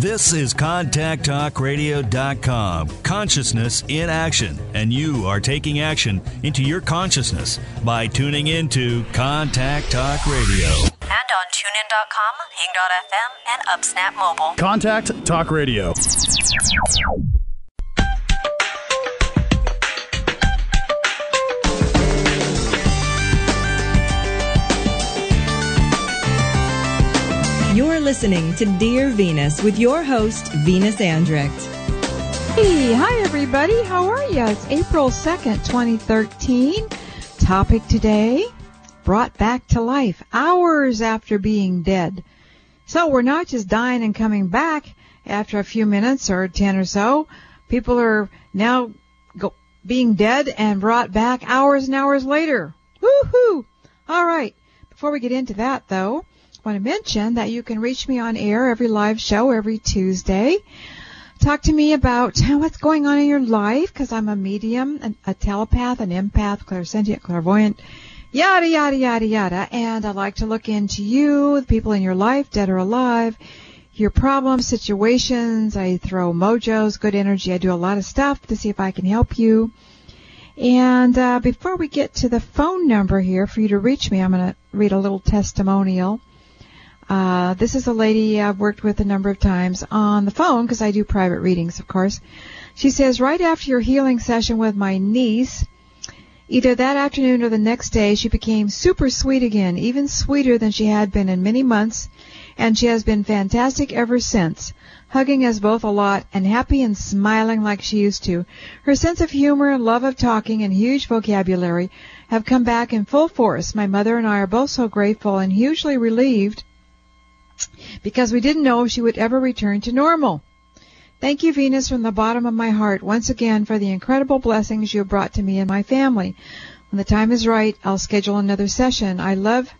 This is ContactTalkRadio.com. Consciousness in action. And you are taking action into your consciousness by tuning into Contact Talk Radio. And on TuneIn.com, Hing.fm, and UpSnap Mobile. Contact Talk Radio. You're listening to Dear Venus with your host, Venus Andrecht. Hey, hi everybody. How are you? It's April 2nd, 2013. Topic today, brought back to life hours after being dead. So we're not just dying and coming back after a few minutes or 10 or so. People are now being dead and brought back hours and hours later. Woohoo! All right. Before we get into that, though, I want to mention that you can reach me on air every live show every Tuesday. Talk to me about what's going on in your life, because I'm a medium, a telepath, an empath, clairsentient, clairvoyant, yada, yada, yada, yada. And I like to look into you, the people in your life, dead or alive, your problems, situations. I throw mojos, good energy. I do a lot of stuff to see if I can help you. And before we get to the phone number here for you to reach me, I'm going to read a little testimonial. This is a lady I've worked with a number of times on the phone because I do private readings, of course. She says, right after your healing session with my niece, either that afternoon or the next day, she became super sweet again, even sweeter than she had been in many months, and she has been fantastic ever since, hugging us both a lot and happy and smiling like she used to. Her sense of humor and love of talking and huge vocabulary have come back in full force. My mother and I are both so grateful and hugely relieved because we didn't know if she would ever return to normal. Thank you, Venus, from the bottom of my heart, once again, for the incredible blessings you have brought to me and my family. When the time is right, I'll schedule another session. I love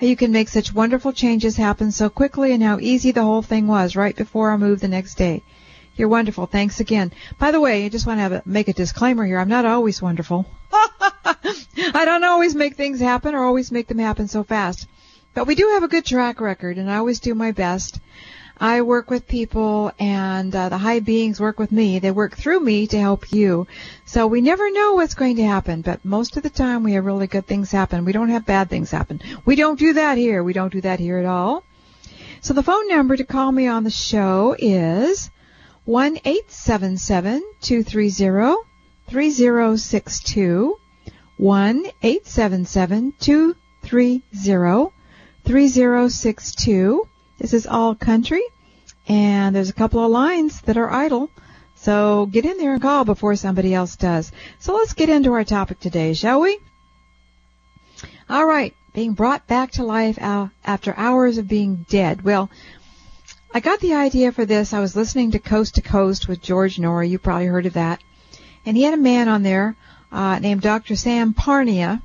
how you can make such wonderful changes happen so quickly and how easy the whole thing was right before I moved the next day. You're wonderful. Thanks again. By the way, I just want to make a disclaimer here. I'm not always wonderful. I don't always make things happen or always make them happen so fast. But we do have a good track record, and I always do my best. I work with people, and the high beings work with me. They work through me to help you. So we never know what's going to happen, but most of the time we have really good things happen. We don't have bad things happen. We don't do that here. We don't do that here at all. So the phone number to call me on the show is 1-877-230-3062, 1-877-230-3062. This is all country, and there's a couple of lines that are idle, so get in there and call before somebody else does. So let's get into our topic today, shall we? All right, being brought back to life after hours of being dead. Well, I got the idea for this. I was listening to Coast with George Norrie. You probably heard of that. And he had a man on there named Dr. Sam Parnia,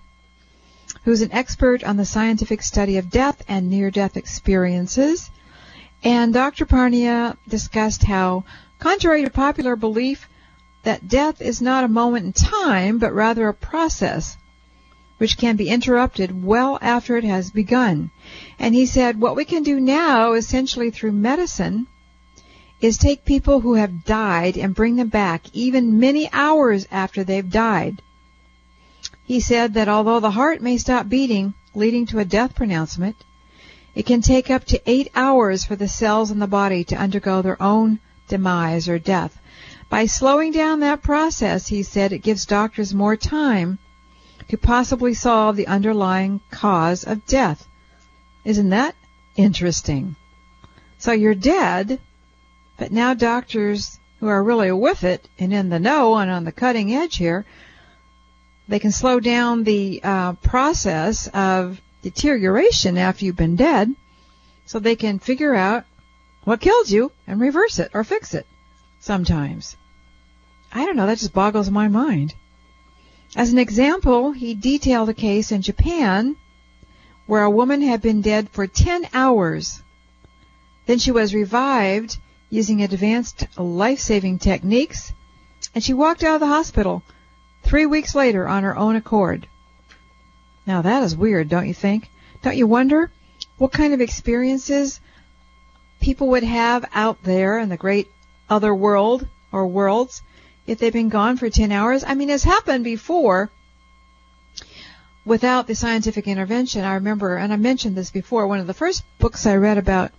who's an expert on the scientific study of death and near-death experiences. And Dr. Parnia discussed how, contrary to popular belief, that death is not a moment in time, but rather a process which can be interrupted well after it has begun. And he said what we can do now, essentially through medicine, is take people who have died and bring them back even many hours after they've died. He said that although the heart may stop beating, leading to a death pronouncement, it can take up to 8 hours for the cells in the body to undergo their own demise or death. By slowing down that process, he said, it gives doctors more time to possibly solve the underlying cause of death. Isn't that interesting? So you're dead, but now doctors who are really with it and in the know and on the cutting edge here, they can slow down the process of deterioration after you've been dead, so they can figure out what killed you and reverse it or fix it sometimes. I don't know, that just boggles my mind. As an example, he detailed a case in Japan where a woman had been dead for 10 hours. Then she was revived using advanced life-saving techniques, and she walked out of the hospital 3 weeks later on her own accord. Now that is weird, don't you think? Don't you wonder what kind of experiences people would have out there in the great other world or worlds if they've been gone for 10 hours. I mean, it's happened before without the scientific intervention. I remember, and I mentioned this before, one of the first books I read about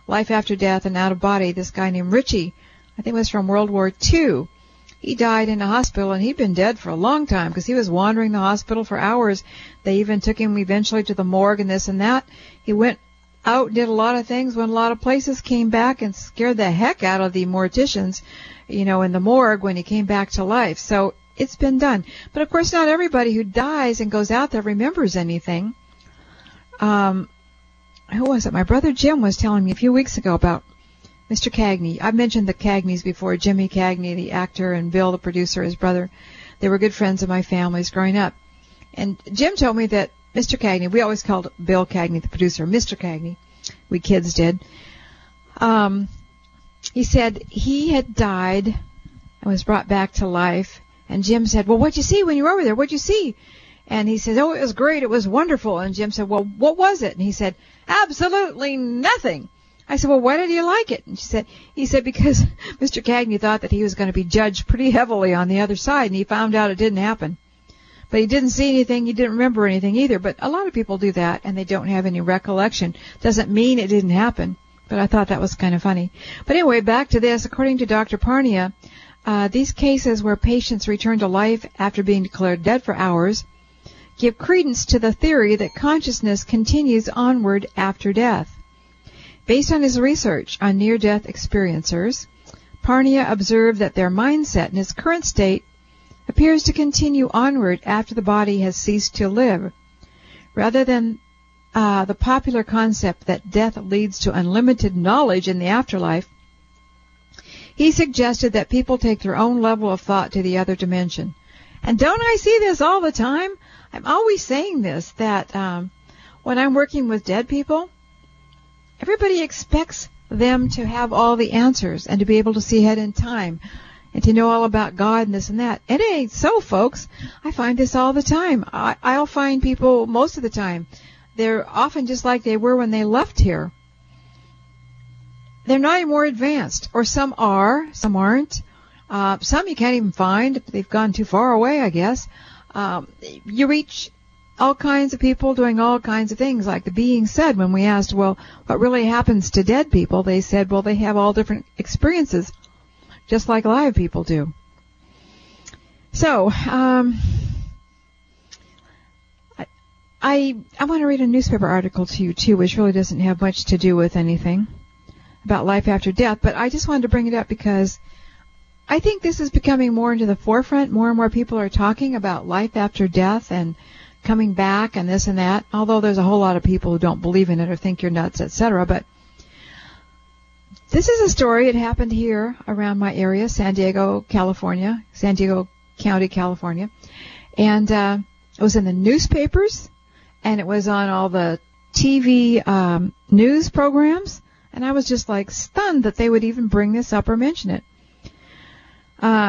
life after death and out of body, this guy named Ritchie, I think it was from World War II. He died in a hospital, and he'd been dead for a long time because he was wandering the hospital for hours. They even took him eventually to the morgue and this and that. He went out, did a lot of things, went a lot of places, came back and scared the heck out of the morticians, in the morgue when he came back to life. So it's been done. But, of course, not everybody who dies and goes out there remembers anything. Who was it? My brother Jim was telling me a few weeks ago about Mr. Cagney. I've mentioned the Cagneys before. Jimmy Cagney, the actor, and Bill, the producer, his brother. They were good friends of my family's growing up. And Jim told me that Mr. Cagney, we always called Bill Cagney, the producer, Mr. Cagney. We kids did. He said he had died and was brought back to life. And Jim said, well, what'd you see when you were over there? What'd you see? And he said, oh, it was great. It was wonderful. And Jim said, well, what was it? And he said, absolutely nothing. I said, well, why did you like it? And he said, because Mr. Cagney thought that he was going to be judged pretty heavily on the other side, and he found out it didn't happen. But he didn't see anything. He didn't remember anything either. But a lot of people do that, and they don't have any recollection. Doesn't mean it didn't happen. But I thought that was kind of funny. But anyway, back to this. According to Dr. Parnia, these cases where patients return to life after being declared dead for hours give credence to the theory that consciousness continues onward after death. Based on his research on near-death experiencers, Parnia observed that their mindset in its current state appears to continue onward after the body has ceased to live. Rather than the popular concept that death leads to unlimited knowledge in the afterlife, he suggested that people take their own level of thought to the other dimension. And don't I see this all the time? I'm always saying this, that when I'm working with dead people, everybody expects them to have all the answers and to be able to see ahead in time and to know all about God and this and that. It ain't so, folks. I find this all the time. I'll find people most of the time. They're often just like they were when they left here. They're not any more advanced, or some are, some aren't. Some you can't even find. They've gone too far away, I guess. You reach all kinds of people doing all kinds of things, like the being said when we asked, well, what really happens to dead people? They said, well, they have all different experiences, just like live people do. So, I want to read a newspaper article to you, too, which really doesn't have much to do with anything about life after death, but I just wanted to bring it up because I think this is becoming more into the forefront. More and more people are talking about life after death and coming back and this and that, although there's a whole lot of people who don't believe in it or think you're nuts, etc. But this is a story. It happened here around my area, San Diego, California, San Diego County, California. And it was in the newspapers, and it was on all the TV news programs. And I was just like stunned that they would even bring this up or mention it.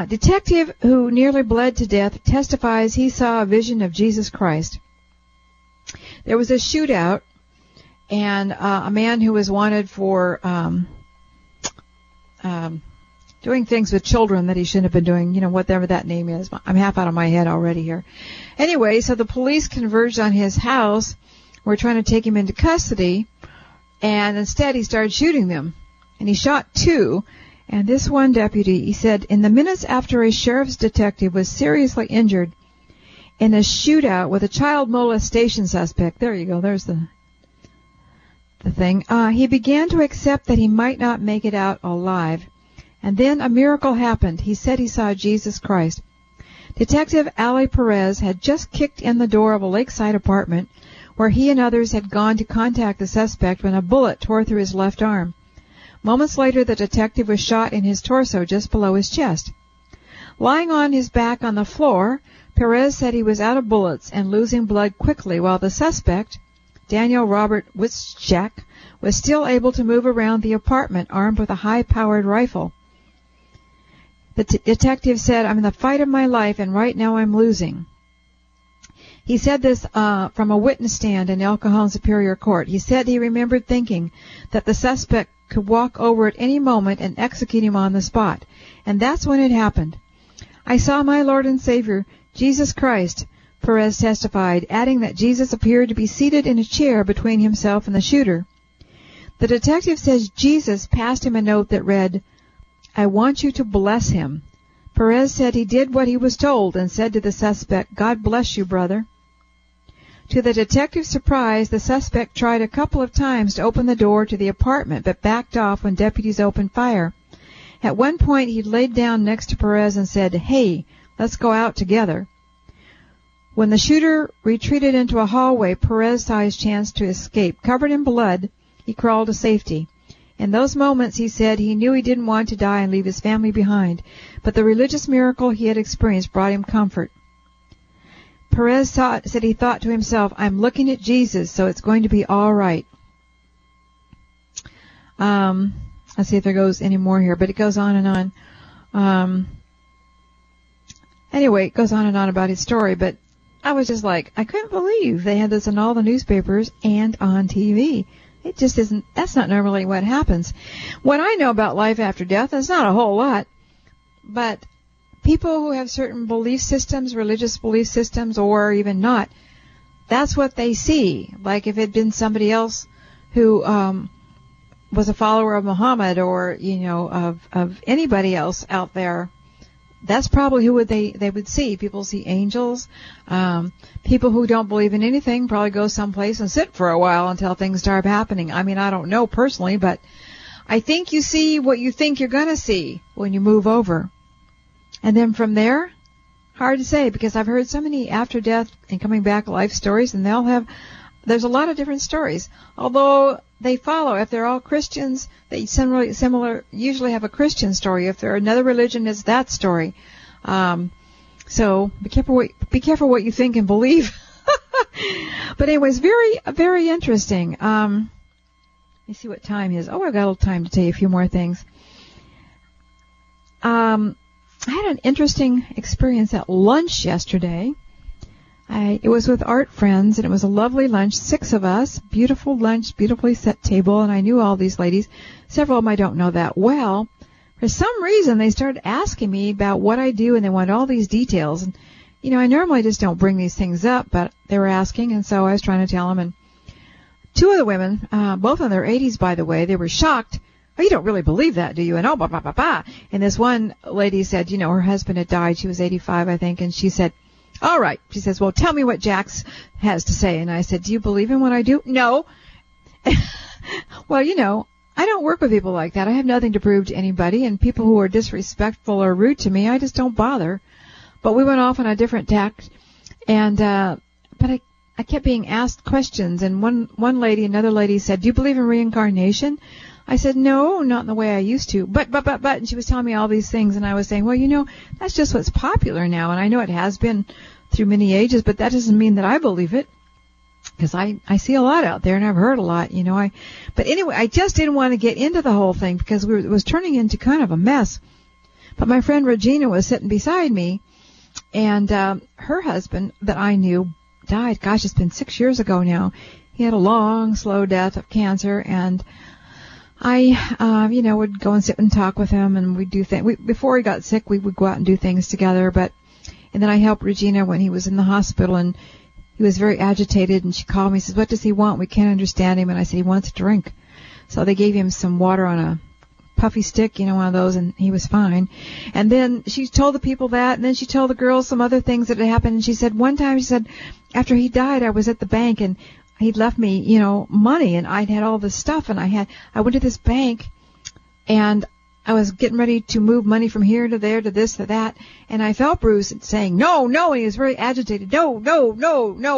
Detective who nearly bled to death testifies he saw a vision of Jesus Christ. There was a shootout, and a man who was wanted for doing things with children that he shouldn't have been doing, whatever that name is. I'm half out of my head already here. Anyway, so the police converged on his house. Were trying to take him into custody, and instead he started shooting them. And he shot two. And this one deputy, he said, in the minutes after a sheriff's detective was seriously injured in a shootout with a child molestation suspect, there you go, there's the thing, he began to accept that he might not make it out alive. And then a miracle happened. He said he saw Jesus Christ. Detective Ali Perez had just kicked in the door of a lakeside apartment where he and others had gone to contact the suspect when a bullet tore through his left arm. Moments later, the detective was shot in his torso just below his chest. Lying on his back on the floor, Perez said he was out of bullets and losing blood quickly, while the suspect, Daniel Robert Witzchak, was still able to move around the apartment armed with a high-powered rifle. The detective said, I'm in the fight of my life, and right now I'm losing. He said this from a witness stand in El Cajon Superior Court. He said he remembered thinking that the suspect could walk over at any moment and execute him on the spot. And that's when it happened. I saw my Lord and Savior, Jesus Christ, Perez testified, adding that Jesus appeared to be seated in a chair between himself and the shooter. The detective says Jesus passed him a note that read, "I want you to bless him." Perez said he did what he was told and said to the suspect, "God bless you, brother." To the detective's surprise, the suspect tried a couple of times to open the door to the apartment, but backed off when deputies opened fire. At one point, he laid down next to Perez and said, "Hey, let's go out together." When the shooter retreated into a hallway, Perez saw his chance to escape. Covered in blood, he crawled to safety. In those moments, he said, he knew he didn't want to die and leave his family behind, but the religious miracle he had experienced brought him comfort. Perez said he thought to himself, "I'm looking at Jesus, so it's going to be all right." Let's see if there goes any more here, but it goes on and on. Anyway, it goes on and on about his story, but I was just like, I couldn't believe they had this in all the newspapers and on TV. It just isn't, that's not normally what happens. What I know about life after death is not a whole lot, but people who have certain belief systems, religious belief systems, or even not, that's what they see. Like if it had been somebody else who was a follower of Muhammad or, of anybody else out there, that's probably who they would see. People see angels. People who don't believe in anything probably go someplace and sit for a while until things start happening. I mean, I don't know personally, but I think you see what you think you're going to see when you move over. And then from there, hard to say, because I've heard so many after death and coming back life stories, and there's a lot of different stories. Although they follow, if they're all Christians, they usually have a Christian story. If they're another religion, it's that story. So be careful what you think and believe. But anyways, very, very interesting. Let me see what time it is. Oh, I've got a little time to tell you a few more things. I had an interesting experience at lunch yesterday. It was with art friends, and it was a lovely lunch, 6 of us, beautiful lunch, beautifully set table, and I knew all these ladies. Several of them I don't know that well. For some reason, they started asking me about what I do, and they wanted all these details. And, I normally just don't bring these things up, but they were asking, and so I was trying to tell them. And 2 of the women, both in their 80s, by the way, they were shocked. "Oh, you don't really believe that, do you?" And blah, blah, blah, blah. And this one lady said, her husband had died. She was 85, I think, and she said, "All right." She says, "Well, tell me what Jax has to say." And I said, "Do you believe in what I do?" "No." Well, I don't work with people like that. I have nothing to prove to anybody, and people who are disrespectful or rude to me, I just don't bother. But we went off on a different tack, and but I kept being asked questions, and another lady said, "Do you believe in reincarnation?" I said, "No, not in the way I used to." But, and she was telling me all these things, and I was saying, well, that's just what's popular now, and I know it has been through many ages, but that doesn't mean that I believe it, because I see a lot out there, and I've heard a lot, But anyway, I just didn't want to get into the whole thing, because it was turning into kind of a mess. But my friend Regina was sitting beside me, and her husband that I knew died. Gosh, it's been 6 years ago now. He had a long, slow death of cancer, and I, would go and sit and talk with him, and we'd do things. Before he got sick, we would go out and do things together. And then I helped Regina when he was in the hospital, and he was very agitated. And she called me, says, "What does he want? We can't understand him." And I said, "He wants a drink." So they gave him some water on a puffy stick, one of those, and he was fine. And then she told the people that, and then she told the girls some other things that had happened. And she said one time, after he died, I was at the bank, and he'd left me, money, and I'd had all this stuff, and I went to this bank, and I was getting ready to move money from here to there to this to that, and I felt Bruce saying, no, and he was very agitated. No,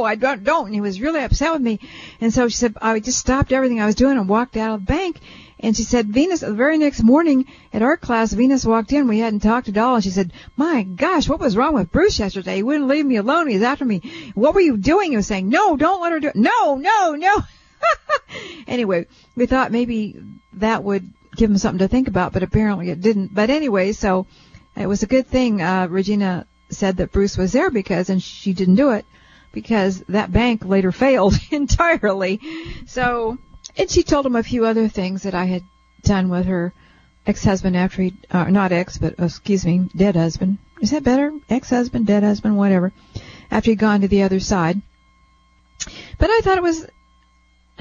I don't, and he was really upset with me. And so she said, I just stopped everything I was doing and walked out of the bank. And she said, Venus, the very next morning at art class, Venus walked in. We hadn't talked at all. And she said, "My gosh, what was wrong with Bruce yesterday? He wouldn't leave me alone. He was after me. What were you doing?" He was saying, "No, don't let her do it." No. Anyway, we thought maybe that would give him something to think about, but apparently it didn't. But anyway, so it was a good thing Regina said that Bruce was there, and she didn't do it, because that bank later failed entirely. So... And she told him a few other things that I had done with her ex-husband after he, not ex, but excuse me, dead husband. Is that better? Ex-husband, dead husband, whatever. After he'd gone to the other side. But I thought it was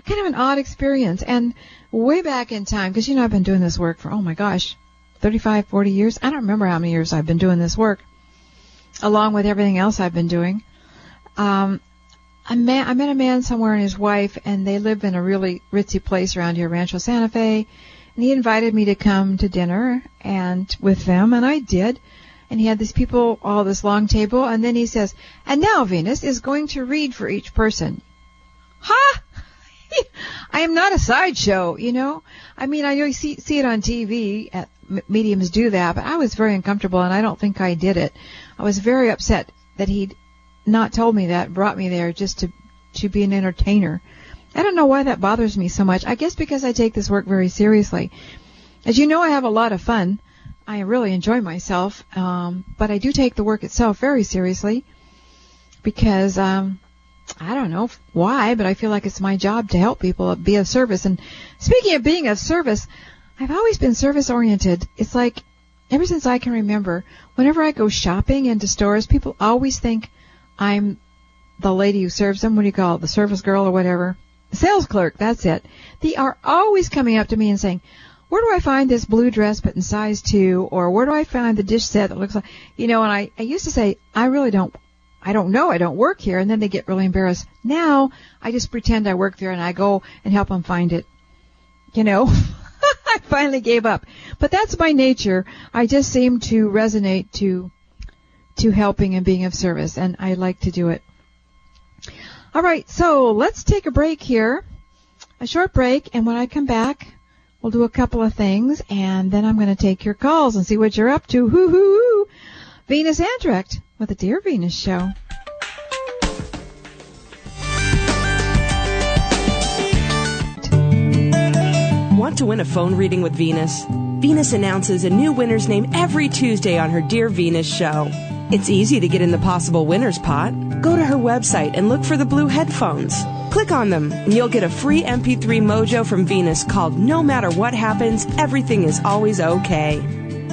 kind of an odd experience. And way back in time, because, I've been doing this work for, 35, 40 years. I don't remember how many years I've been doing this work, along with everything else I've been doing. I met a man somewhere and his wife, and they live in a really ritzy place around here, Rancho Santa Fe. And he invited me to come to dinner and with them, and I did. And he had these people, all this long table, and then he says, and now Venus is going to read for each person. Ha! I am not a sideshow, I mean, I know you see it on TV, mediums do that, but I was very uncomfortable, and I don't think I did it. I was very upset that he'd not told me that, brought me there just to be an entertainer. I don't know why that bothers me so much. I guess because I take this work very seriously. As you know, I have a lot of fun. I really enjoy myself, but I do take the work itself very seriously because I don't know why, but I feel like it's my job to help people, be of service. And speaking of being of service, I've always been service-oriented. It's like ever since I can remember, whenever I go shopping into stores, people always think I'm the lady who serves them. What do you call it? The service girl or whatever. The sales clerk, that's it. They are always coming up to me and saying, where do I find this blue dress but in size 2? Or where do I find the dish set that looks like, and I used to say, I don't know, I don't work here. And then they get really embarrassed. Now, I just pretend I work there and I go and help them find it. I finally gave up. But that's my nature. I just seem to resonate to helping and being of service, and I like to do it. All right, so let's take a break here, a short break, and when I come back, we'll do a couple of things, and then I'm going to take your calls and see what you're up to. Hoo-hoo-hoo! Venus Andrecht with the Dear Venus Show. Want to win a phone reading with Venus? Venus announces a new winner's name every Tuesday on her Dear Venus Show. It's easy to get in the possible winner's pot. Go to her website and look for the blue headphones. Click on them, and you'll get a free MP3 mojo from Venus called No Matter What Happens, Everything is Always Okay.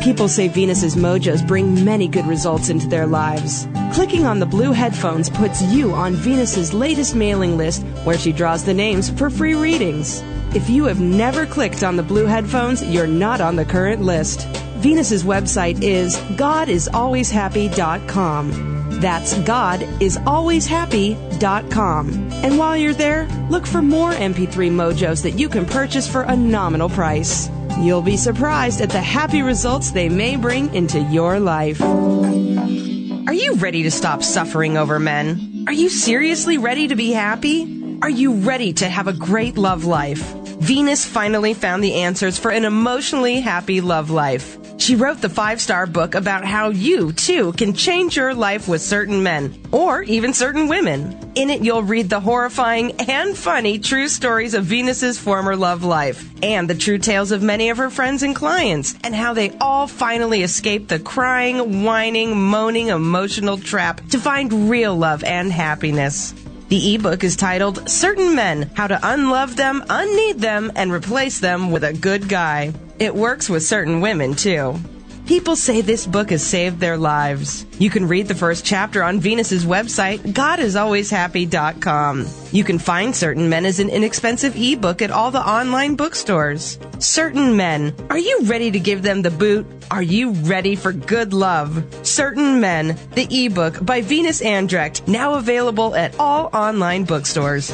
People say Venus's mojos bring many good results into their lives. Clicking on the blue headphones puts you on Venus's latest mailing list, where she draws the names for free readings. If you have never clicked on the blue headphones, you're not on the current list. Venus's website is godIsAlwaysHappy.com. That's godIsAlwaysHappy.com. And while you're there, look for more MP3 mojos that you can purchase for a nominal price. You'll be surprised at the happy results they may bring into your life. Are you ready to stop suffering over men? Are you seriously ready to be happy? Are you ready to have a great love life? Venus finally found the answers for an emotionally happy love life. She wrote the 5-star book about how you, too, can change your life with certain men, or even certain women. In it, you'll read the horrifying and funny true stories of Venus's former love life, and the true tales of many of her friends and clients, and how they all finally escaped the crying, whining, moaning, emotional trap to find real love and happiness. The ebook is titled Certain Men, How to Unlove Them, Unneed Them, and Replace Them with a Good Guy. It works with certain women, too. People say this book has saved their lives. You can read the first chapter on Venus's website, godIsAlwaysHappy.com. You can find Certain Men as an inexpensive ebook at all the online bookstores. Certain Men. Are you ready to give them the boot? Are you ready for good love? Certain Men, the ebook by Venus Andrecht, now available at all online bookstores.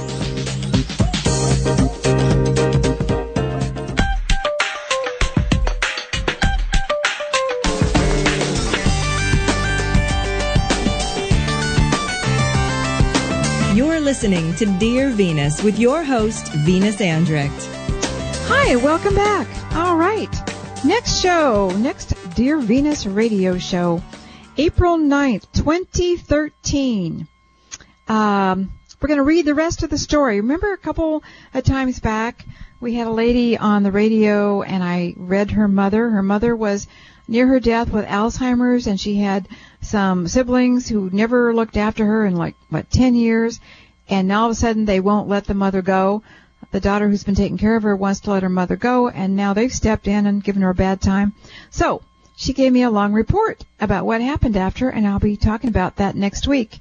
You're listening to Dear Venus with your host, Venus Andrecht. Hi, welcome back. All right. Next Dear Venus radio show, April 9th, 2013. We're going to read the rest of the story. Remember a couple of times back, we had a lady on the radio, and I read her mother. Her mother was near her death with Alzheimer's, and she had some siblings who never looked after her in 10 years, and all of a sudden they won't let the mother go. The daughter who's been taking care of her wants to let her mother go, and now they've stepped in and given her a bad time. So she gave me a long report about what happened after, and I'll be talking about that next week.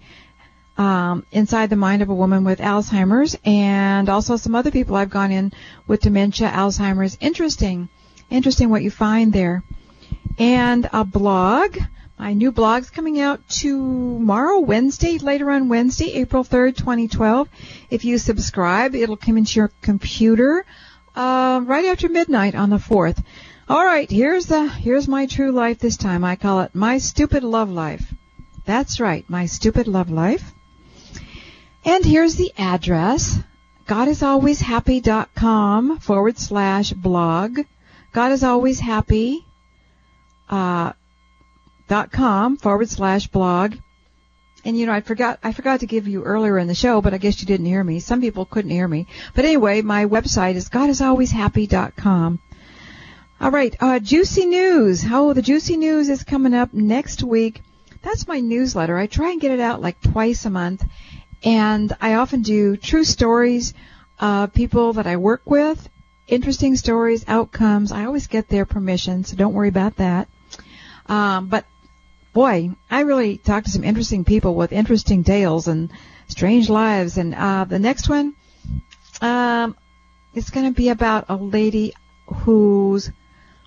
Inside the Mind of a Woman with Alzheimer's, and also some other people I've gone in with dementia, Alzheimer's. Interesting what you find there. And a blog. My new blog's coming out tomorrow, later on Wednesday, April 3rd, 2012. If you subscribe, it'll come into your computer right after midnight on the 4th. All right, here's my true life this time. I call it My Stupid Love Life. That's right, My Stupid Love Life. And here's the address, GodIsAlwaysHappy.com/blog. GodIsAlwaysHappy.com/blog. And I forgot to give you earlier in the show, but I guess you didn't hear me. Some people couldn't hear me. But anyway, my website is GodIsAlwaysHappy.com. All right, juicy news. The juicy news is coming up next week. That's my newsletter. I try and get it out like twice a month. And I often do true stories, people that I work with, interesting stories, outcomes. I always get their permission, so don't worry about that. But, boy, I really talk to some interesting people with interesting tales and strange lives. And the next one is going to be about a lady who's,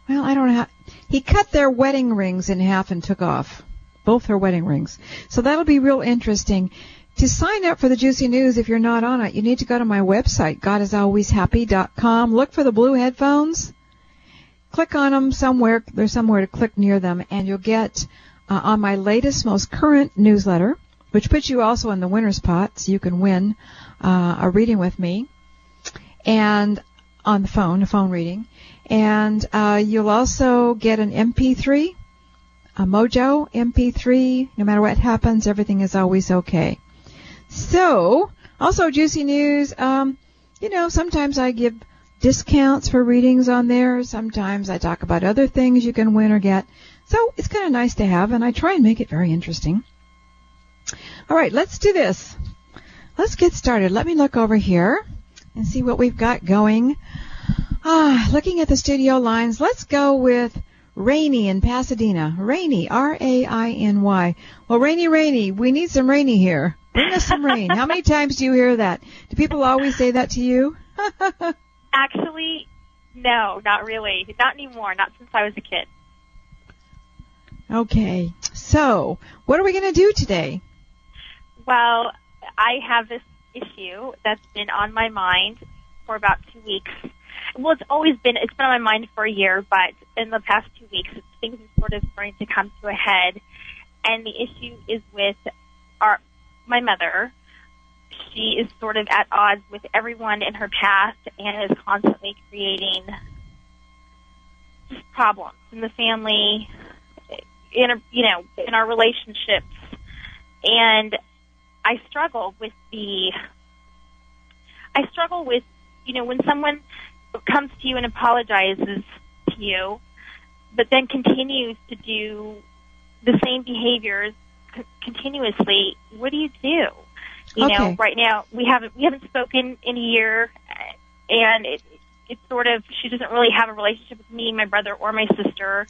I don't know how, he cut their wedding rings in half and took off, both her wedding rings. So that'll be real interesting. To sign up for the Juicy News, if you're not on it, you need to go to my website, GodIsAlwaysHappy.com. Look for the blue headphones. Click on them somewhere. There's somewhere to click near them, and you'll get on my latest, most current newsletter, which puts you also in the winner's pot, so you can win a reading with me, and on the phone, a phone reading. And you'll also get an MP3, a Mojo MP3. No matter what happens, everything is always okay. So, also Juicy News, sometimes I give discounts for readings on there. Sometimes I talk about other things you can win or get. So, it's kind of nice to have, and I try and make it very interesting. All right, let's do this. Let's get started. Let me look over here and see what we've got going. Looking at the studio lines, let's go with Rainy in Pasadena. Rainy, R-A-I-N-Y. Well, Rainy, we need some rainy here. Bring us some rain. How many times do you hear that? Do people always say that to you? Actually, no, not really. Not anymore. Not since I was a kid. Okay. So, what are we going to do today? Well, I have this issue that's been on my mind for about 2 weeks. Well, it's been on my mind for a year, but in the past 2 weeks, things are sort of starting to come to a head. And the issue is with my mother. She is sort of at odds with everyone in her past and is constantly creating just problems in the family, in our relationships. And I struggle with when someone comes to you and apologizes to you, but then continues to do the same behaviors continuously. What do you do? Right now we haven't spoken in a year, and it's sort of, she doesn't really have a relationship with me, my brother, or my sister.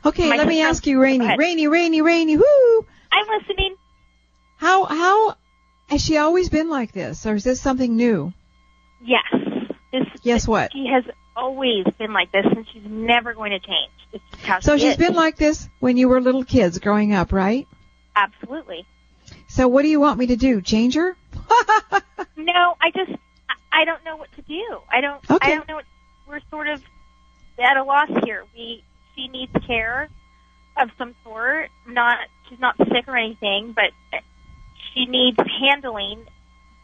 Okay, let me ask you, Rainy. Whoo! I'm listening. How has she always been like this, or is this something new? Yes. Guess what? She has always been like this, and she's never going to change. It's just how so she's been like this when you were little kids growing up, right? Absolutely. So what do you want me to do? Change her? No, I don't know what to do. I don't know. We're sort of at a loss here. She needs care of some sort. She's not sick or anything, but she needs handling.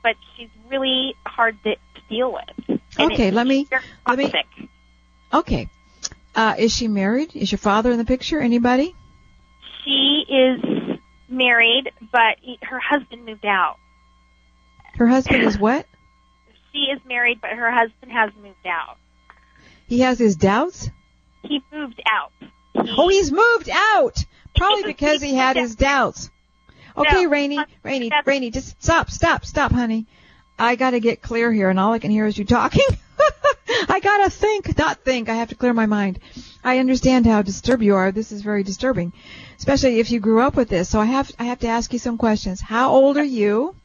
But she's really hard to deal with. Okay, let me. Okay, is she married? Is your father in the picture? Anybody? She is married, but her husband moved out. Her husband is what? She is married, but her husband has moved out. He has his doubts? He moved out. He's moved out! Probably because he had his doubts. Okay, no, Rainy, just stop, honey. I got to get clear here, and all I can hear is you talking. I got to not think. I have to clear my mind. I understand how disturbed you are. This is very disturbing, especially if you grew up with this. So I have to ask you some questions. How old are you?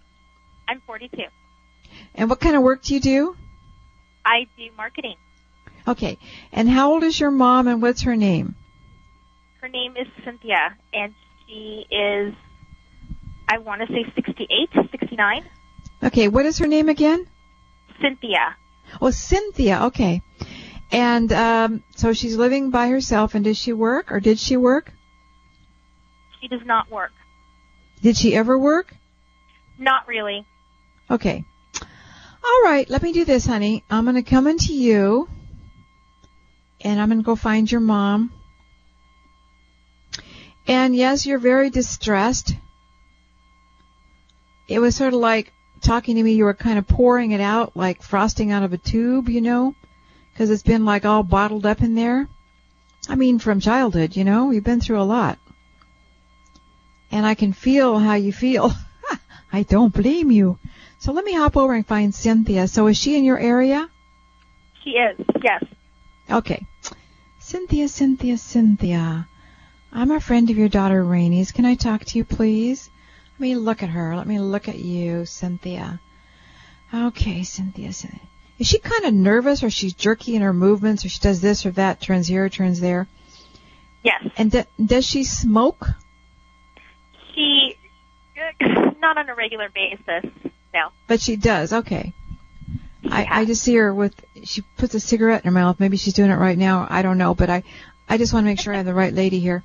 I'm 42. And what kind of work do you do? I do marketing. Okay. And how old is your mom, and what's her name? Her name is Cynthia, and she is, I want to say 68, 69. Okay. What is her name again? Cynthia. Oh, Cynthia. Okay. And so she's living by herself, and does she work, or did she work? She does not work. Did she ever work? Not really. Okay. All right. Let me do this, honey. I'm going to come into you, and I'm going to go find your mom. And yes, you're very distressed. It was sort of like talking to me, you were kind of pouring it out like frosting out of a tube, you know, because it's been like all bottled up in there. I mean, from childhood, you know, you've been through a lot. And I can feel how you feel. I don't blame you. So let me hop over and find Cynthia. So is she in your area? She is, yes. Okay. Cynthia. I'm a friend of your daughter Rainey's. Can I talk to you, please? Let me look at her. Let me look at you, Cynthia. Okay, Cynthia. Is she kind of nervous, or she's jerky in her movements, or she does this or that, turns here, turns there? Yes. And does she smoke? She, not on a regular basis, no. But she does, okay. I just see her she puts a cigarette in her mouth. Maybe she's doing it right now. I don't know, but I just want to make sure I have the right lady here.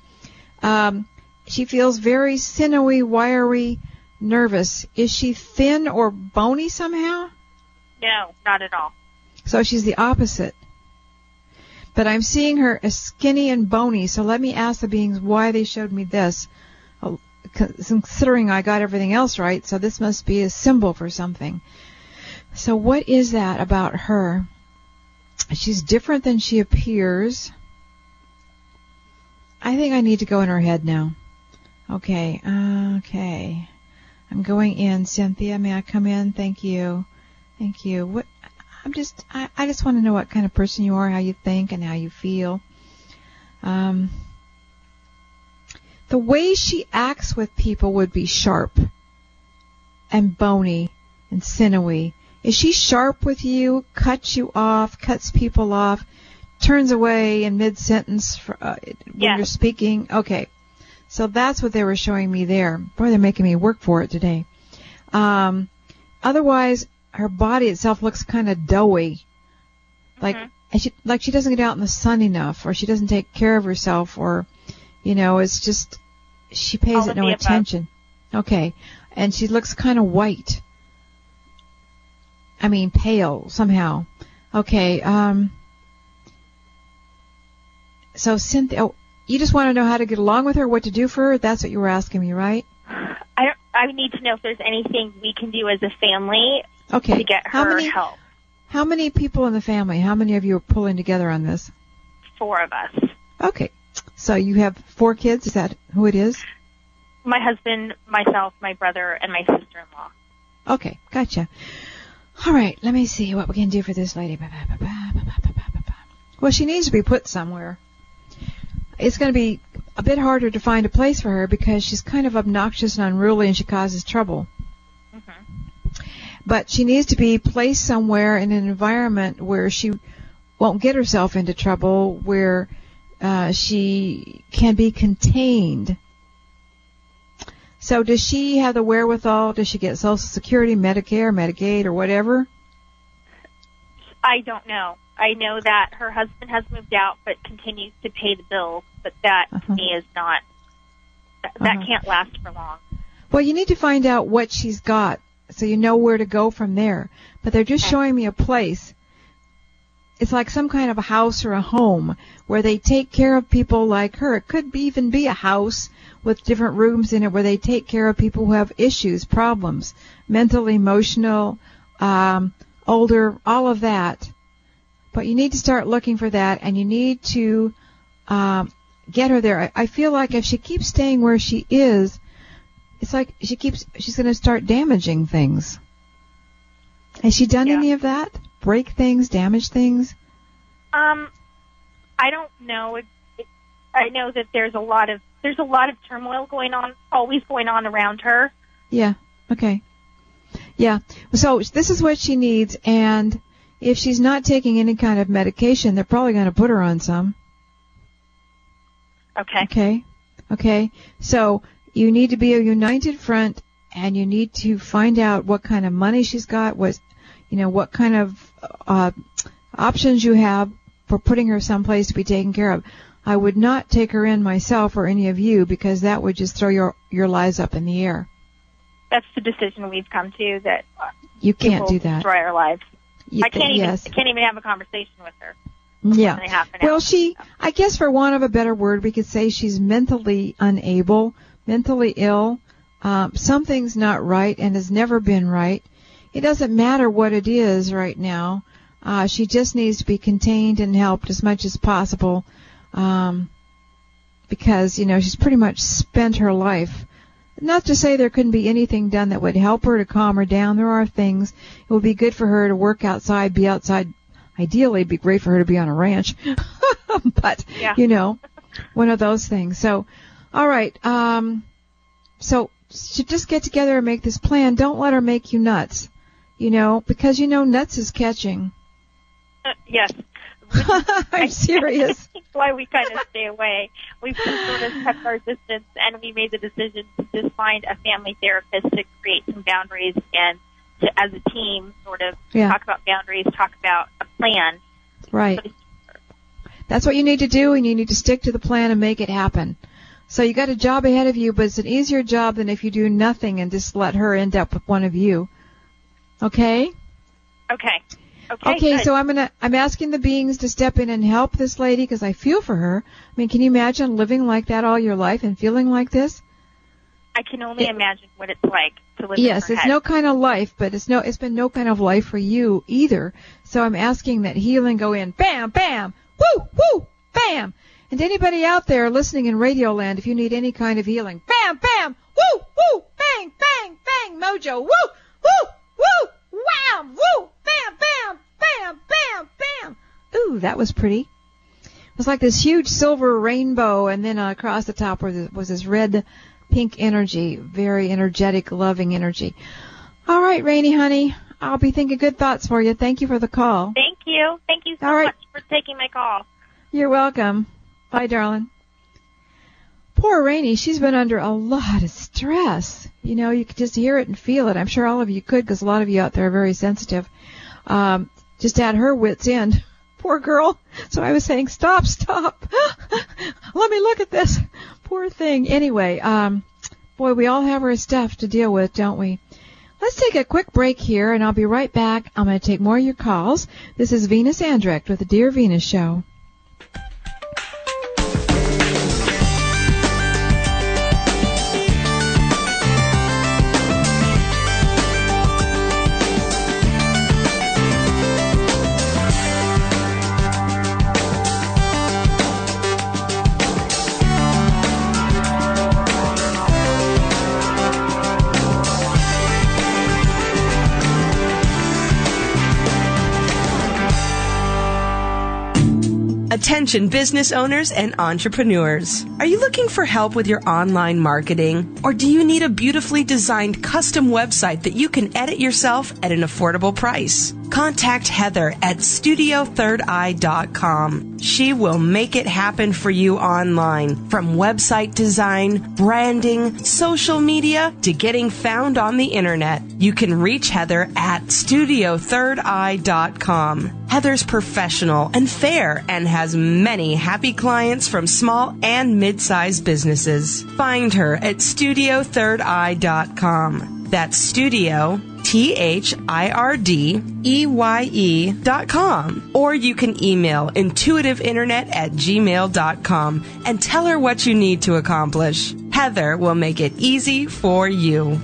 She feels very sinewy, wiry, nervous. Is she thin or bony somehow? No, not at all. So she's the opposite. But I'm seeing her as skinny and bony, so let me ask the beings why they showed me this. Considering I got everything else right, so this must be a symbol for something. So what is that about her? She's different than she appears. I think I need to go in her head now. Okay. I'm going in. Cynthia, may I come in? Thank you. What? I just want to know what kind of person you are, how you think, and how you feel. The way she acts with people would be sharp and bony and sinewy. Is she sharp with you, cuts you off, cuts people off, turns away in mid-sentence when you're speaking? Okay. So that's what they were showing me there. Boy, they're making me work for it today. Otherwise, her body itself looks kind of doughy. Like she doesn't get out in the sun enough, or she doesn't take care of herself, or, you know, it's just she pays it no attention. Okay. And she looks kind of white. I mean, pale somehow. Okay. So Cynthia, you just want to know how to get along with her, what to do for her? That's what you were asking me, right? I need to know if there's anything we can do as a family to get her help. How many people in the family? How many of you are pulling together on this? 4 of us. Okay. So you have 4 kids? Is that who it is? My husband, myself, my brother, and my sister-in-law. Okay. Gotcha. All right. Let me see what we can do for this lady. Well, she needs to be put somewhere. It's going to be a bit harder to find a place for her because she's kind of obnoxious and unruly, and she causes trouble. But she needs to be placed somewhere in an environment where she won't get herself into trouble, where she can be contained. So does she have the wherewithal? Does she get Social Security, Medicare, Medicaid, or whatever? I don't know. I know that her husband has moved out but continues to pay the bills, but that to me is not, that can't last for long. Well, you need to find out what she's got so you know where to go from there. But they're just showing me a place. It's like some kind of a house or a home where they take care of people like her. It could even be a house with different rooms in it where they take care of people who have issues, problems, mental, emotional, older, all of that. But you need to start looking for that, and you need to get her there. I feel like if she keeps staying where she is, it's like she's going to start damaging things. Has she done any of that? Break things, damage things? I don't know. I know that there's a lot of turmoil always going on around her. Yeah. Okay. Yeah. So this is what she needs, and if she's not taking any kind of medication, they're probably going to put her on some. Okay. Okay. So you need to be a united front, and you need to find out what kind of money she's got, what kind of options you have for putting her someplace to be taken care of. I would not take her in myself or any of you, because that would just throw your lives up in the air. That's the decision we've come to, that you can't do that. Destroy our lives. I can't even have a conversation with her. Yeah. Well, I guess for want of a better word, we could say she's mentally unable, mentally ill. Something's not right and has never been right. It doesn't matter what it is right now. She just needs to be contained and helped as much as possible, because, she's pretty much spent her life. Not to say there couldn't be anything done that would help her to calm her down. There are things. It would be good for her to work outside, be outside. Ideally, it'd be great for her to be on a ranch. But, one of those things. So, all right. So, just get together and make this plan. Don't let her make you nuts, because, nuts is catching. Yes. I'm serious. That's why we kind of stay away. We've just sort of kept our distance, and we made the decision to just find a family therapist to create some boundaries and to, as a team, sort of talk about boundaries, talk about a plan. Right. That's what you need to do, and you need to stick to the plan and make it happen. So you got a job ahead of you, but it's an easier job than if you do nothing and just let her end up with one of you. Okay? Okay, so I'm asking the beings to step in and help this lady, because I feel for her. I mean, can you imagine living like that all your life and feeling like this? I can only imagine what it's like to live Yes, in her it's head. no kind of life, but it's been no kind of life for you either. So I'm asking that healing go in. Bam, bam, woo, woo, bam. And anybody out there listening in Radio Land, if you need any kind of healing, bam, bam, woo, woo, bang, bang, bang, mojo, woo, woo, woo, wham, woo, bam, bam, bam, bam, bam. Ooh, that was pretty. It was like this huge silver rainbow, and then across the top was this red, pink energy, very energetic, loving energy. All right, Rainey, honey, I'll be thinking good thoughts for you. Thank you for the call. Thank you. Thank you so much for taking my call. You're welcome. Bye, darling. Poor Rainey, she's been under a lot of stress. You could just hear it and feel it. I'm sure all of you could, because a lot of you out there are very sensitive. Just at her wit's end. Poor girl. So I was saying, stop. Let me look at this. Poor thing. Anyway, boy, we all have our stuff to deal with, don't we? Let's take a quick break here, and I'll be right back. I'm going to take more of your calls. This is Venus Andrecht with the Dear Venus Show. Attention business owners and entrepreneurs. Are you looking for help with your online marketing? Or do you need a beautifully designed custom website that you can edit yourself at an affordable price? Contact Heather at StudioThirdEye.com. She will make it happen for you online, from website design, branding, social media, to getting found on the internet. You can reach Heather at StudioThirdEye.com. Heather's professional and fair and has many happy clients from small and mid-sized businesses. Find her at StudioThirdEye.com. That's Studio, ThirdEye.com. Or you can email intuitiveinternet@gmail.com and tell her what you need to accomplish. Heather will make it easy for you.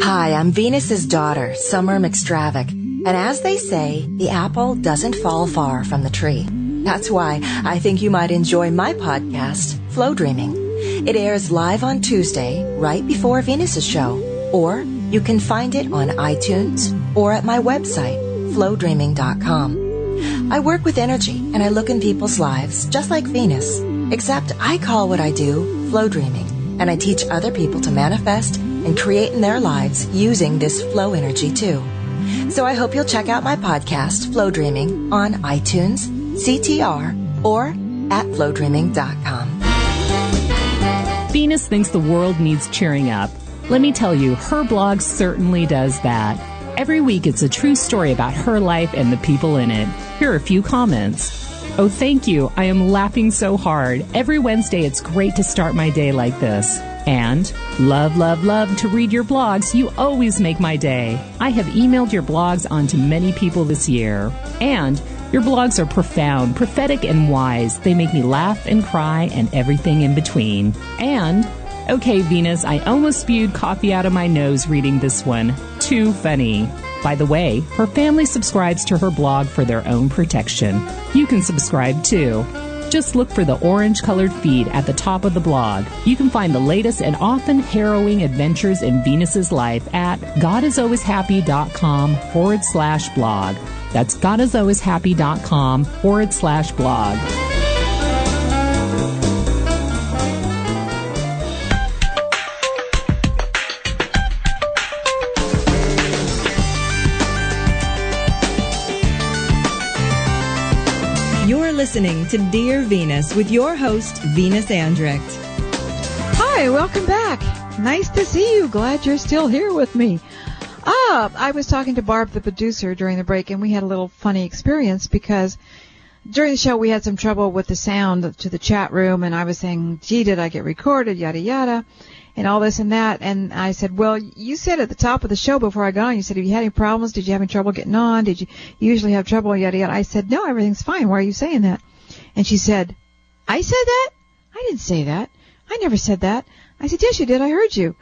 Hi, I'm Venus's daughter, Summer McStravick. And as they say, the apple doesn't fall far from the tree. That's why I think you might enjoy my podcast, Flow Dreaming. It airs live on Tuesday, right before Venus's show. Or you can find it on iTunes or at my website, flowdreaming.com. I work with energy and I look in people's lives just like Venus, except I call what I do flow dreaming, and I teach other people to manifest and create in their lives using this flow energy too. So I hope you'll check out my podcast, Flow Dreaming, on iTunes, CTR, or at flowdreaming.com. Venus thinks the world needs cheering up. Let me tell you, her blog certainly does that. Every week it's a true story about her life and the people in it. Here are a few comments. Oh, thank you. I am laughing so hard. Every Wednesday it's great to start my day like this. And love, love, love to read your blogs. You always make my day. I have emailed your blogs onto many people this year. And your blogs are profound, prophetic, and wise. They make me laugh and cry and everything in between. And, okay, Venus, I almost spewed coffee out of my nose reading this one. Too funny. By the way, her family subscribes to her blog for their own protection. You can subscribe too. Just look for the orange-colored feed at the top of the blog. You can find the latest and often harrowing adventures in Venus's life at godisalwayshappy.com/blog. That's godisalwayshappy.com/blog. You're listening to Dear Venus with your host, Venus Andrecht. Hi, welcome back. Nice to see you. Glad you're still here with me. I was talking to Barb, the producer, during the break, and we had a little funny experience because during the show we had some trouble with the sound to the chat room, and I was saying, gee, did I get recorded, yada, yada, and all this and that. And I said, well, you said at the top of the show before I got on, you said, have you had any problems? Did you have any trouble getting on? Did you usually have trouble, yada, yada? I said, no, everything's fine. Why are you saying that? And she said, I said that? I didn't say that. I never said that. I said, yes, you did. I heard you.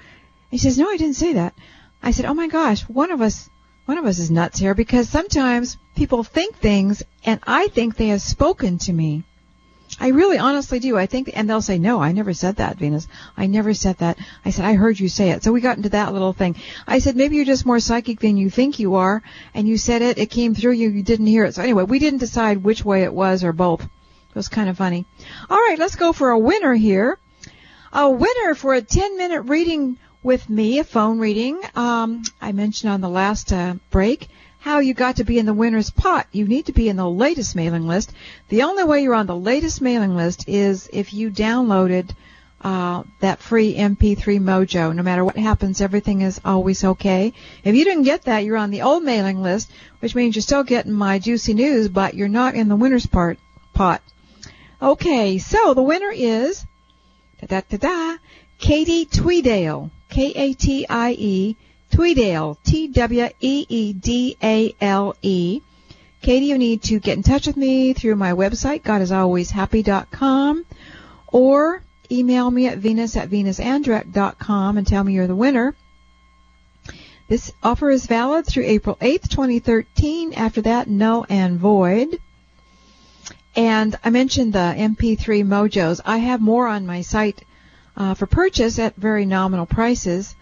And she says, no, I didn't say that. I said, oh my gosh, one of us is nuts here, because sometimes people think things and I think they have spoken to me. I really honestly do. I think, and they'll say, no, I never said that, Venus. I never said that. I said, I heard you say it. So we got into that little thing. I said, maybe you're just more psychic than you think you are, and you said it, it came through you, you didn't hear it. So anyway, we didn't decide which way it was or both. It was kind of funny. All right, let's go for a winner here. A winner for a 10-minute reading with me, a phone reading. I mentioned on the last break how you got to be in the winner's pot. You need to be in the latest mailing list. The only way you're on the latest mailing list is if you downloaded that free MP3 Mojo. No matter what happens, everything is always okay. If you didn't get that, you're on the old mailing list, which means you're still getting my juicy news, but you're not in the winner's pot. Okay, so the winner is Katie Tweedale. Katie Tweedale, Tweedale. Katie, you need to get in touch with me through my website, godisalwayshappy.com, or email me at venus@venusandrecht.com and tell me you're the winner. This offer is valid through April 8th, 2013. After that, null and void. And I mentioned the MP3 Mojos. I have more on my site for purchase at very nominal prices.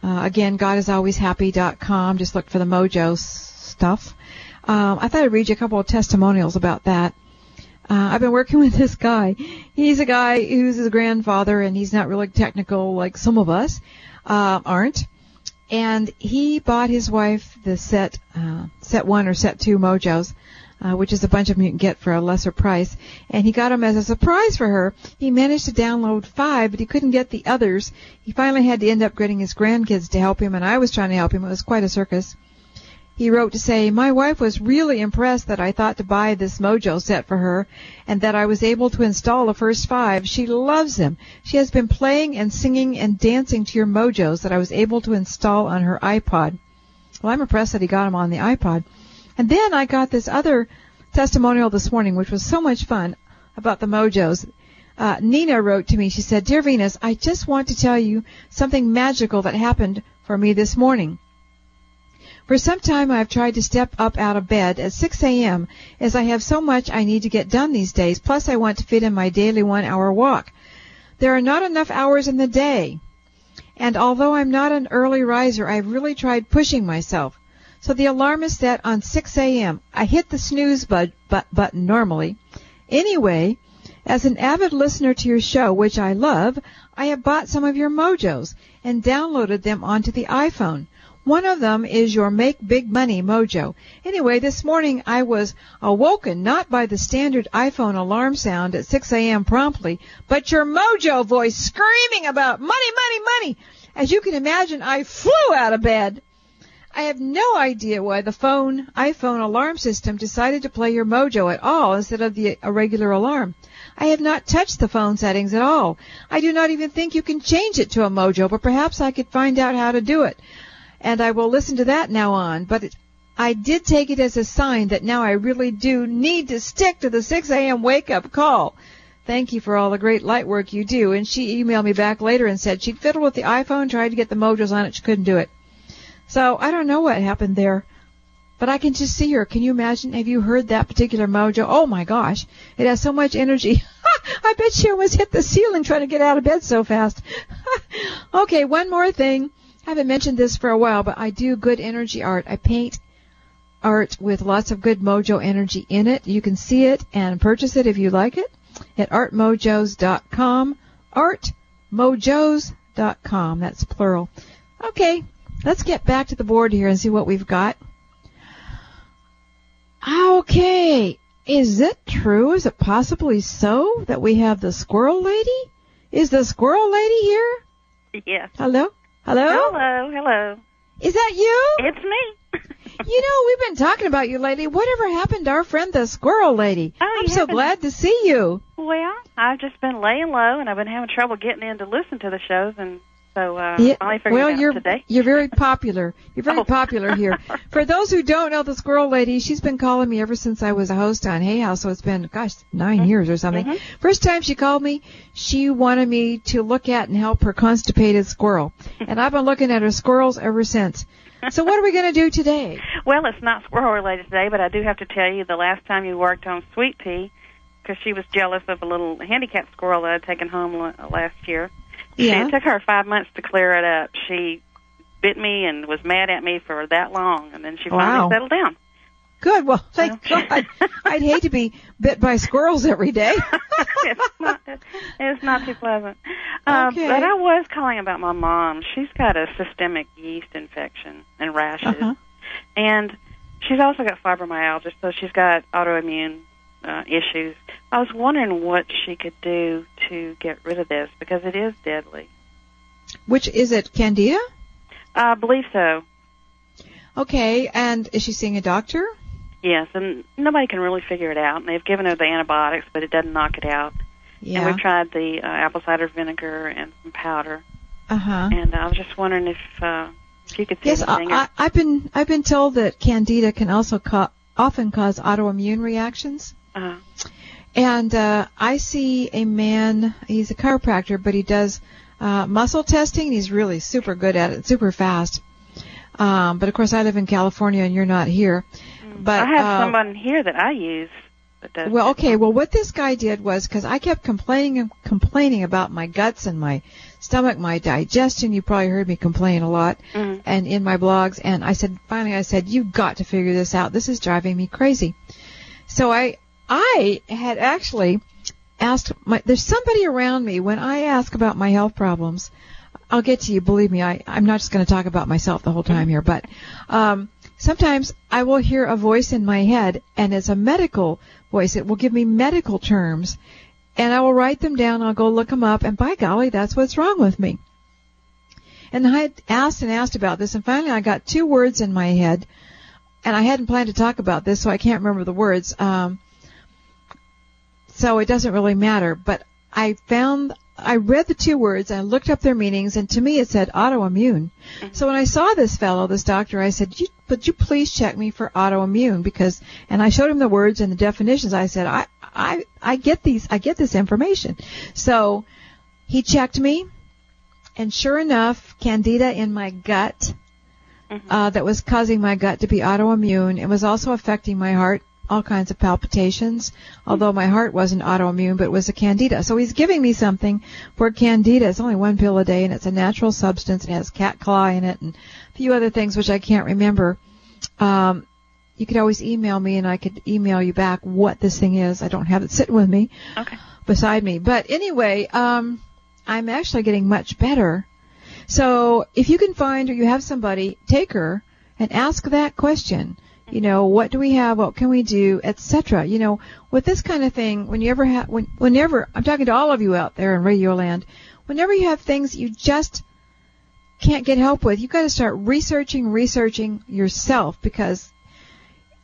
Again, godisalwayshappy.com. Just look for the Mojo stuff. I thought I'd read you a couple of testimonials about that. I've been working with this guy. He's a guy who's his grandfather, and he's not really technical like some of us aren't. And he bought his wife the set 1 or set 2 Mojos, which is a bunch of them you can get for a lesser price. And he got them as a surprise for her. He managed to download 5, but he couldn't get the others. He finally had to end up getting his grandkids to help him, and I was trying to help him. It was quite a circus. He wrote to say, my wife was really impressed that I thought to buy this Mojo set for her and that I was able to install the first 5. She loves them. She has been playing and singing and dancing to your Mojos that I was able to install on her iPod. Well, I'm impressed that he got them on the iPod. And then I got this other testimonial this morning, which was so much fun, about the Mojos. Nina wrote to me. She said, Dear Venus, I just want to tell you something magical that happened for me this morning. For some time I've tried to step up out of bed at 6 a.m. as I have so much I need to get done these days, plus I want to fit in my daily 1-hour walk. There are not enough hours in the day. And although I'm not an early riser, I've really tried pushing myself. So the alarm is set on 6 a.m. I hit the snooze button normally. Anyway, as an avid listener to your show, which I love, I have bought some of your mojos and downloaded them onto the iPhone. One of them is your Make Big Money mojo. Anyway, this morning I was awoken not by the standard iPhone alarm sound at 6 a.m. promptly, but your mojo voice screaming about money, money, money. As you can imagine, I flew out of bed. I have no idea why the iPhone alarm system decided to play your mojo at all instead of a regular alarm. I have not touched the phone settings at all. I do not even think you can change it to a mojo, but perhaps I could find out how to do it. And I will listen to that now on. But I did take it as a sign that now I really do need to stick to the 6 a.m. wake-up call. Thank you for all the great light work you do. And she emailed me back later and said she'd fiddled with the iPhone, tried to get the mojos on it. She couldn't do it. So I don't know what happened there. But I can just see her. Can you imagine? Have you heard that particular mojo? Oh, my gosh. It has so much energy. I bet she almost hit the ceiling trying to get out of bed so fast. Okay, one more thing. I haven't mentioned this for a while, but I do good energy art. I paint art with lots of good mojo energy in it. You can see it and purchase it if you like it at artmojos.com. Artmojos.com. That's plural. Okay, let's get back to the board here and see what we've got. Okay, is it true? Is it possibly so that we have the squirrel lady? Is the squirrel lady here? Yes. Hello? Hello? Hello. Is that you? It's me. You know, we've been talking about you lately. Whatever happened to our friend the squirrel lady? I'm so glad to see you. Well, I've just been laying low, and I've been having trouble getting in to listen to the shows, and so finally figured it out today. You're very popular. You're very popular here. For those who don't know the squirrel lady, she's been calling me ever since I was a host on Hay House, so it's been, 9 years or something. Mm-hmm. First time she called me, she wanted me to look at and help her constipated squirrel. And I've been looking at her squirrels ever since. So what are we going to do today? Well, it's not squirrel-related today, but I do have to tell you the last time you worked on Sweet Pea, because she was jealous of a little handicapped squirrel that I had taken home last year. Yeah. It took her 5 months to clear it up. She bit me and was mad at me for that long, and then she finally settled down. Good. Well, thank God. I'd hate to be bit by squirrels every day. It's not too pleasant. Okay. But I was calling about my mom. She's got a systemic yeast infection and rashes. Uh-huh. And she's also got fibromyalgia, so she's got autoimmune issues. I was wondering what she could do to get rid of this, because it is deadly. Which is it, Candida? I believe so. Okay, and is she seeing a doctor? Yes, and nobody can really figure it out. And they've given her the antibiotics, but it doesn't knock it out. Yeah. And we've tried the apple cider vinegar and some powder. Uh-huh. And I was just wondering if you could see anything. Yes, I've been told that Candida can also often cause autoimmune reactions. Uh-huh. And I see a man, he's a chiropractor, but he does muscle testing. He's really super good at it, super fast. But, of course, I live in California and you're not here. But I have someone here that I use that does. Well, okay. Well, what this guy did was, because I kept complaining about my guts and my stomach, my digestion. You probably heard me complain a lot, and in my blogs. And finally I said, you've got to figure this out. This is driving me crazy. So I had actually asked there's somebody around me when I ask about my health problems. I'll get to you. Believe me, I'm not just going to talk about myself the whole time here, but sometimes I will hear a voice in my head, and it's a medical voice. It will give me medical terms, and I will write them down. I'll go look them up, and by golly, that's what's wrong with me. And I had asked about this, and finally I got 2 words in my head, and I hadn't planned to talk about this, so I can't remember the words. So it doesn't really matter, but I read the 2 words, and I looked up their meanings, and to me it said autoimmune. So when I saw this doctor, I said, would you please check me for autoimmune? And I showed him the words and the definitions. I said, I get this information. So he checked me, and sure enough, Candida in my gut, that was causing my gut to be autoimmune. It was also affecting my heart all kinds of palpitations, although my heart wasn't autoimmune, but it was a candida. So he's giving me something for candida. It's only 1 pill a day, and it's a natural substance. It has cat claw in it and a few other things which I can't remember. You could always email me, and I could email you back what this thing is. I don't have it sitting with me, beside me. But anyway, I'm actually getting much better. So if you can find, or you have somebody, take her and ask that question. You know, what do we have? What can we do? Etc. You know, with this kind of thing, whenever I'm talking to all of you out there in Radio Land, whenever you have things you just can't get help with, you've got to start researching yourself, because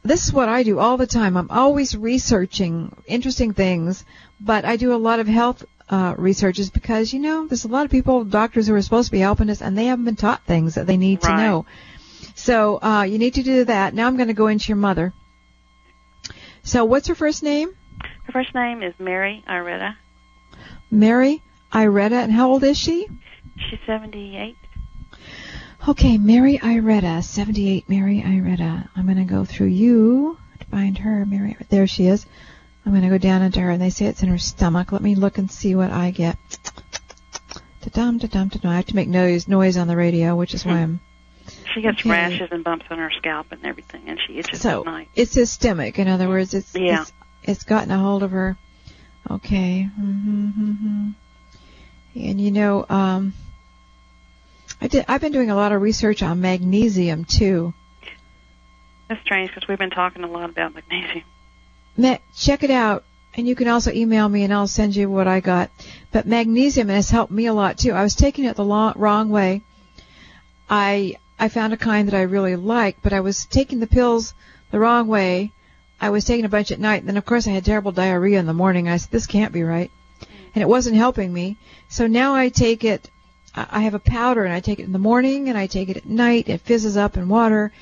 this is what I do all the time. I'm always researching interesting things, but I do a lot of health researches because, you know, there's a lot of people, doctors who are supposed to be helping us, and they haven't been taught things that they need to know. So you need to do that. Now I'm going to go into your mother. So what's her first name? Her first name is Mary Iretta. Mary Iretta. And how old is she? She's 78. Okay, Mary Iretta, 78, Mary Iretta. I'm going to go through you to find her. Mary, there she is. I'm going to go down into her, and they say it's in her stomach. Let me look and see what I get. Da-dum, da-dum, da-dum. I have to make noise on the radio, which is why I'm... She gets rashes and bumps on her scalp and everything, and she itches at night. It's systemic. In other words, it's gotten a hold of her. Okay. And you know, I've been doing a lot of research on magnesium too. That's strange because we've been talking a lot about magnesium. Check it out, and you can also email me, and I'll send you what I got. But magnesium has helped me a lot too. I was taking it the wrong way. I found a kind that I really liked, but I was taking the pills the wrong way. I was taking a bunch at night, and then, of course, I had terrible diarrhea in the morning. I said, this can't be right. And it wasn't helping me. So now I take it, I have a powder, and I take it in the morning, and I take it at night. It fizzes up in water,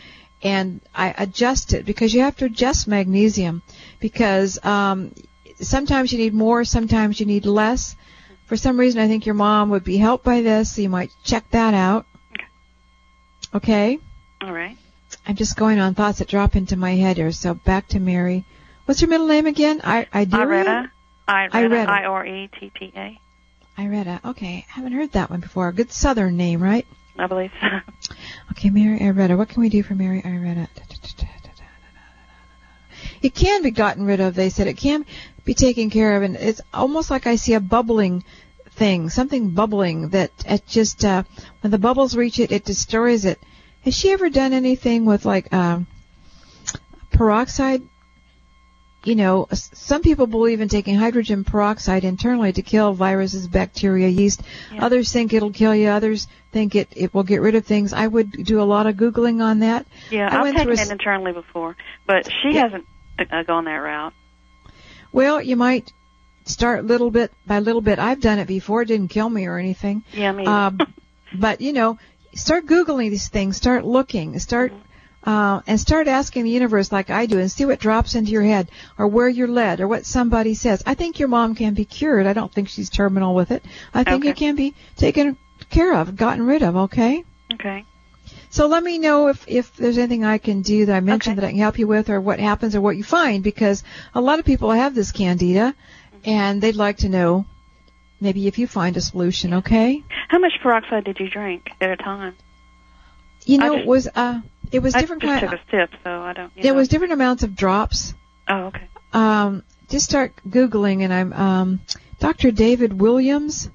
and I adjust it, because you have to adjust magnesium, because sometimes you need more, sometimes you need less. For some reason, I think your mom would be helped by this, so you might check that out. Okay? All right. I'm just going on thoughts that drop into my head here. So back to Mary. What's your middle name again? Iretta. Iretta. I-R-E-T-T-A. Iretta. Okay. I haven't heard that one before. A good southern name, right? I believe so. Okay, Mary Iretta. What can we do for Mary Iretta? It can be gotten rid of, they said. It can be taken care of. And it's almost like I see a bubbling thing, something bubbling that it just, when the bubbles reach it, it destroys it. Has she ever done anything with like peroxide? You know, some people believe in taking hydrogen peroxide internally to kill viruses, bacteria, yeast. Yeah. Others think it'll kill you. Others think it will get rid of things. I would do a lot of Googling on that. Yeah, I've taken it internally before, but she hasn't gone that route. Well, you might start little bit by little bit. I've done it before. It didn't kill me or anything. Yeah, me. But, you know, start Googling these things. Start looking. And start asking the universe like I do and see what drops into your head or where you're led or what somebody says. I think your mom can be cured. I don't think she's terminal with it. I think it can be taken care of, gotten rid of, okay? Okay. So let me know if there's anything I can do that I mentioned that I can help you with, or what happens or what you find, because a lot of people have this candida, and they'd like to know maybe if you find a solution, okay? How much peroxide did you drink at a time? You know, it was different kind. I just took a sip, so I don't. There was different amounts of drops. Oh, okay. Just start Googling, and I'm Dr. David Williams.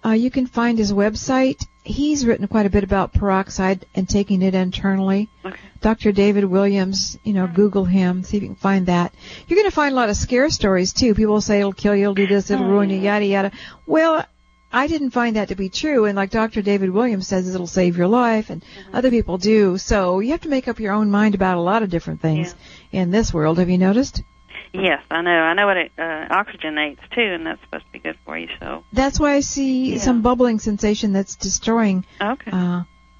You can find his website. He's written quite a bit about peroxide and taking it internally. Okay. Dr. David Williams, you know, Google him, see if you can find that. You're going to find a lot of scare stories, too. People say it'll kill you, it'll do this, it'll ruin you, yada, yada. Well, I didn't find that to be true, and like Dr. David Williams says, it'll save your life, and other people do. So you have to make up your own mind about a lot of different things in this world. Have you noticed? Yes, I know. I know what it oxygenates, too, and that's supposed to be good for you. So that's why I see some bubbling sensation that's destroying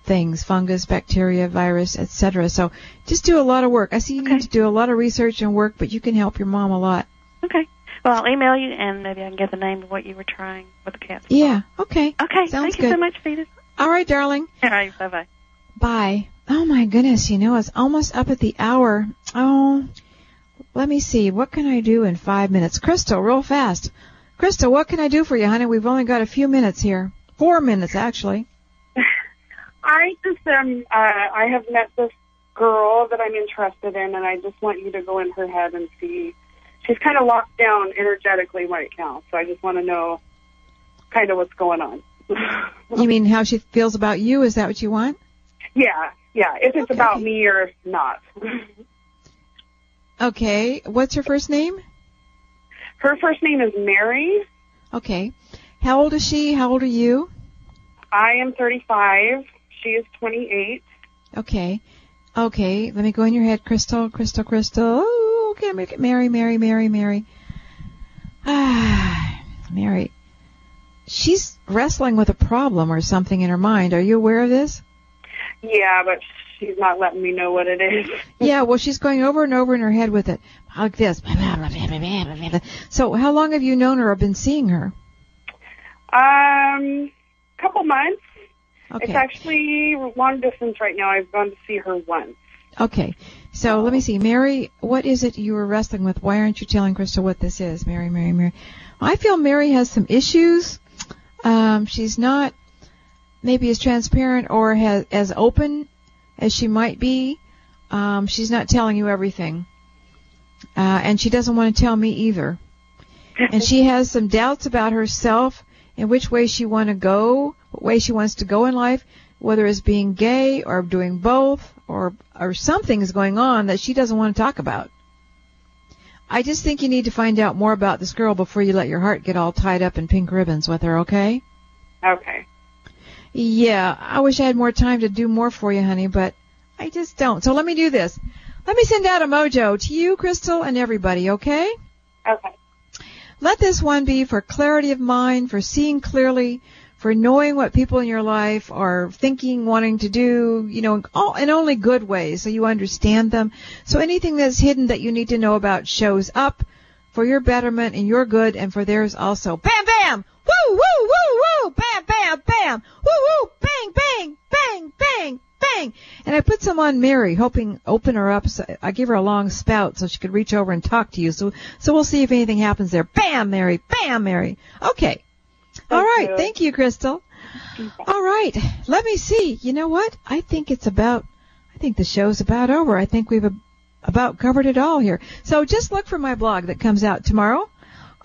things, fungus, bacteria, virus, etc. So just do a lot of work. I see you need to do a lot of research and work, but you can help your mom a lot. Okay. Well, I'll email you, and maybe I can get the name of what you were trying with the cat. Yeah, okay. Okay, sounds thank you so much, Venus. All right, darling. All right, bye-bye. Bye. Oh, my goodness, you know, it's almost up at the hour. Oh, let me see. What can I do in 5 minutes? Crystal, real fast. Crystal, what can I do for you, honey? We've only got a few minutes here. 4 minutes, actually. I just I have met this girl that I'm interested in, and I just want you to go in her head and see. She's kind of locked down energetically right now, so I just want to know kind of what's going on. You mean how she feels about you? Is that what you want? Yeah, if it's about me or if not. Okay, what's her first name? Her first name is Mary. Okay. How old is she? How old are you? I am 35. She is 28. Okay. Let me go in your head. Crystal. Oh, okay, make it Mary. Mary. She's wrestling with a problem or something in her mind. Are you aware of this? Yeah, but she's not letting me know what it is. Yeah, well, she's going over and over in her head with it. Like this. So how long have you known her or been seeing her? Couple months. Okay. It's actually long distance right now. I've gone to see her once. Okay. So let me see. Mary, what is it you were wrestling with? Why aren't you telling Crystal what this is? Mary. I feel Mary has some issues. She's not maybe as transparent or as open as she might be. She's not telling you everything. And she doesn't want to tell me either. And she has some doubts about herself and which way she want to go, what way she wants to go in life, whether it's being gay or doing both or something is going on that she doesn't want to talk about. I just think you need to find out more about this girl before you let your heart get all tied up in pink ribbons with her, okay? Okay. Yeah, I wish I had more time to do more for you, honey, but I just don't. So let me do this. Let me send out a mojo to you, Crystal, and everybody, okay? Okay. Let this one be for clarity of mind, for seeing clearly, for knowing what people in your life are thinking, wanting to do, in only good ways, so you understand them. So anything that's hidden that you need to know about shows up for your betterment and your good and for theirs also. Bam, bam! Woo, woo, woo, woo! Bam, bam, bam! Woo, woo! Bang, bang, bang, bang, bang! And I put some on Mary, hoping open her up. So I gave her a long spout so she could reach over and talk to you. So we'll see if anything happens there. Bam, Mary! Bam, Mary! Okay. All right. Thank you, Crystal. All right. Let me see. You know what? I think the show's about over. I think we've about covered it all here. So just look for my blog that comes out tomorrow.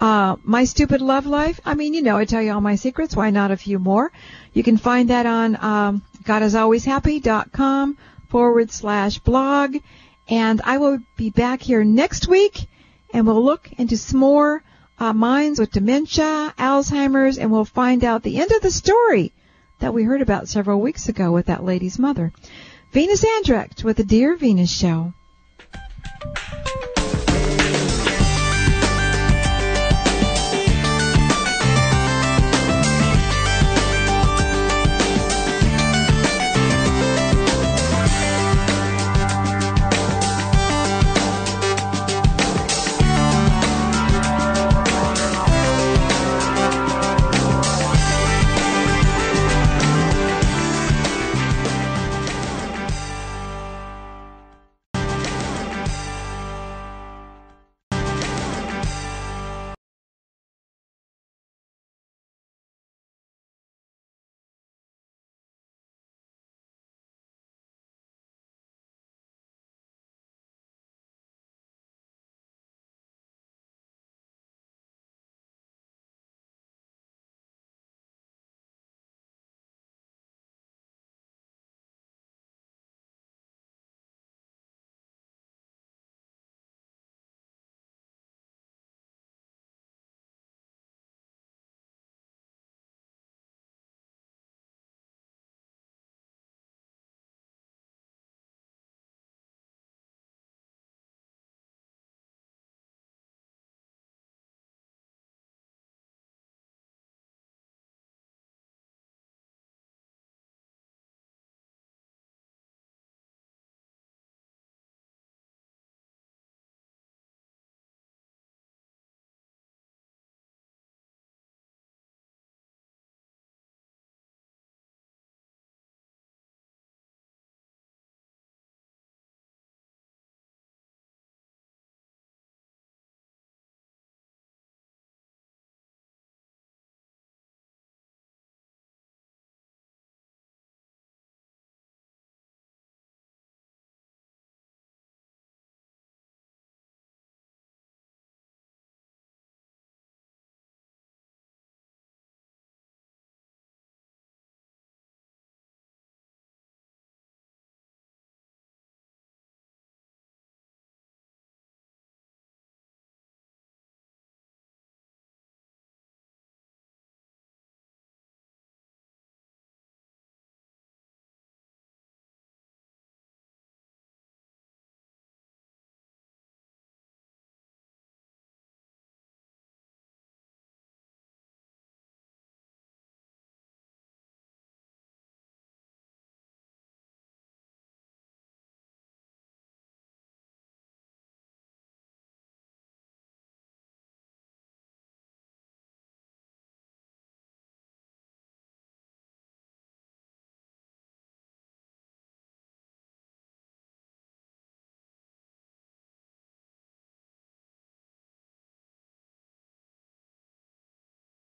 My Stupid Love Life. I tell you all my secrets. Why not a few more? You can find that on GodIsAlwaysHappy.com/blog. And I will be back here next week, and we'll look into some more minds with dementia, Alzheimer's, and we'll find out the end of the story that we heard about several weeks ago with that lady's mother. Venus Andrecht with the Dear Venus Show.